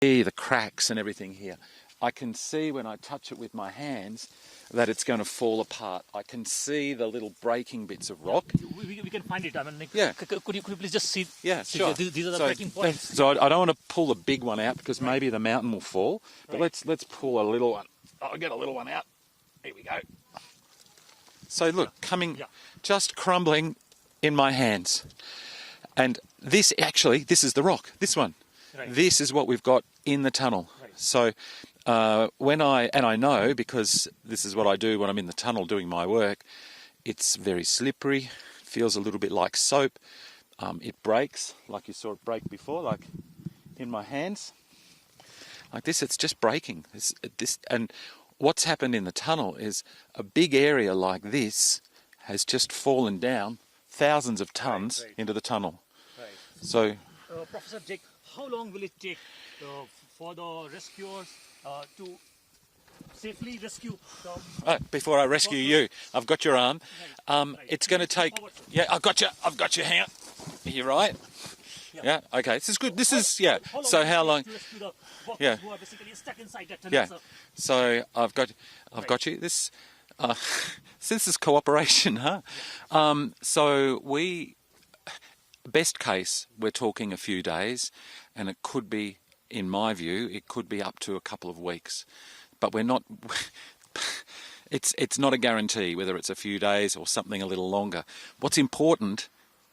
see the cracks and everything here. I can see when I touch it with my hands that it's going to fall apart. I can see the little breaking bits of rock. We can find it. I mean, Yeah. Could you please just see? Yeah, sure. These are the breaking points. So I don't want to pull the big one out because maybe the mountain will fall. But let's pull a little one. I'll get a little one out. Here we go. So look, just crumbling in my hands. And this is the rock, this one. Right. This is what we've got in the tunnel. Right. So I know because this is what I do when I'm in the tunnel doing my work, it's very slippery, feels a little bit like soap. It breaks, like you saw it break before, like in my hands. Like this, it's just breaking. And what's happened in the tunnel is a big area like this has just fallen down thousands of tons into the tunnel. Right. So, Professor Jake, how long will it take for the rescuers to safely rescue the... before I rescue you, I've got your arm. It's going to take... Yeah, I've got you. Hang on. Are you right? Yeah. Okay. This is good. This is... Yeah. So how long... Yeah. Who are basically stuck inside that tunnel, yeah. So I've got you. This... Since this cooperation, huh? So best case, we're talking a few days, and it could be, in my view, it could be up to a couple of weeks. But we're not... It's not a guarantee whether it's a few days or something a little longer. What's important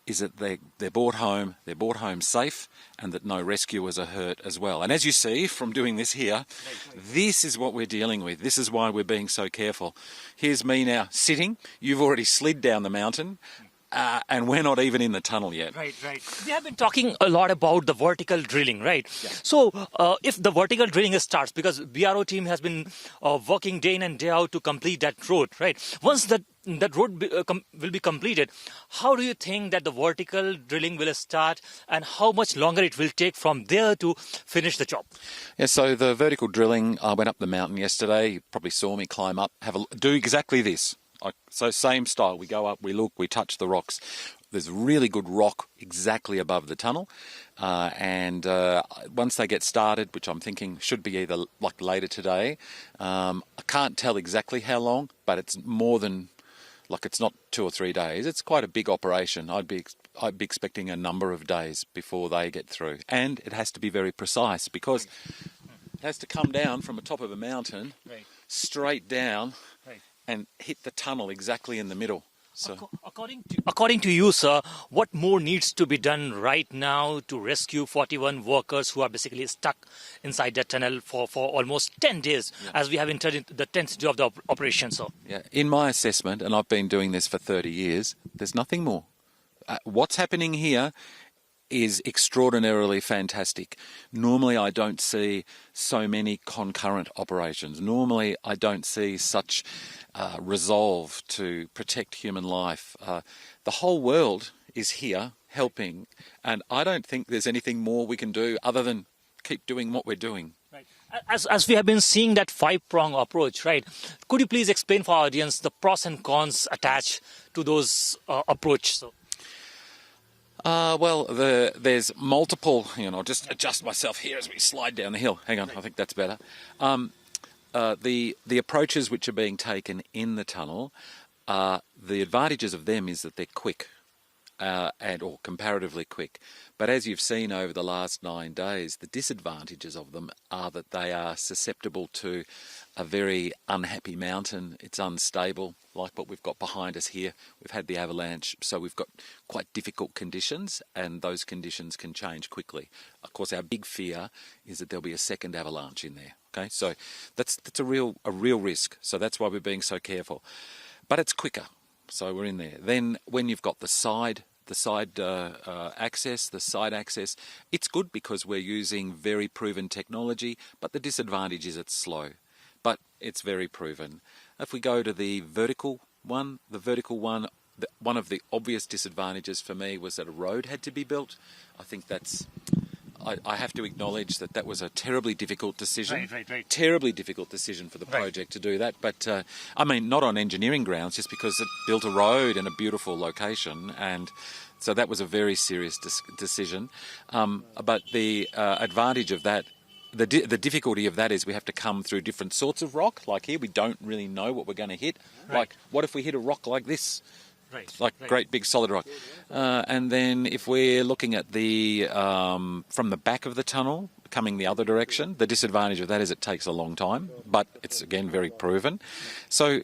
is that they're brought home safe, and that no rescuers are hurt as well. And as you see from doing this here, this is what we're dealing with. This is why we're being so careful. Here's me now sitting. You've already slid down the mountain. And we're not even in the tunnel yet. Right. We have been talking a lot about the vertical drilling, right? Yeah. So if the vertical drilling starts, because BRO team has been working day in and day out to complete that road, right? Once that road will be completed, how do you think that the vertical drilling will start, and how much longer it will take from there to finish the job? Yeah, so the vertical drilling, I went up the mountain yesterday. You probably saw me climb up, do exactly this. So same style, we go up, we look, we touch the rocks. There's really good rock exactly above the tunnel, and once they get started, which I'm thinking should be either like later today, I can't tell exactly how long, but it's more than, like it's not 2 or 3 days. It's quite a big operation. I'd be expecting a number of days before they get through, and it has to be very precise because it has to come down from the top of a mountain, straight down, and hit the tunnel exactly in the middle. So, according to you, sir, what more needs to be done right now to rescue 41 workers who are basically stuck inside that tunnel for almost 10 days, as we have entered into the 10th day of the operation, sir? Yeah, in my assessment, and I've been doing this for 30 years, there's nothing more. What's happening here is extraordinarily fantastic. Normally I don't see so many concurrent operations. Normally I don't see such resolve to protect human life. The whole world is here helping, and I don't think there's anything more we can do other than keep doing what we're doing. Right. As we have been seeing that 5-prong approach, right? Could you please explain for our audience the pros and cons attached to those approach? So. Well, there's multiple, I'll just adjust myself here as we slide down the hill. Hang on, I think that's better. The approaches which are being taken in the tunnel, the advantages of them is that they're quick, or comparatively quick. But as you've seen over the last 9 days, the disadvantages of them are that they are susceptible to a very unhappy mountain. It's unstable, like what we've got behind us here. We've had the avalanche, so we've got quite difficult conditions, and those conditions can change quickly. Of course, our big fear is that there'll be a second avalanche in there. Okay, so that's a real risk. So that's why we're being so careful. But it's quicker, so we're in there. Then when you've got the side access, it's good because we're using very proven technology, but the disadvantage is it's slow. But it's very proven. If we go to the vertical one, one of the obvious disadvantages for me was that a road had to be built. I think I have to acknowledge that was a terribly difficult decision. Right. Terribly difficult decision for the project to do that. But, not on engineering grounds, just because it built a road in a beautiful location. And so that was a very serious decision. But the advantage of that the difficulty of that is we have to come through different sorts of rock. Like here, we don't really know what we're going to hit. Right. Like, what if we hit a rock like this? Right. Like great big solid rock. And then if we're looking at the from the back of the tunnel coming the other direction, the disadvantage of that is it takes a long time, but it's again very proven. So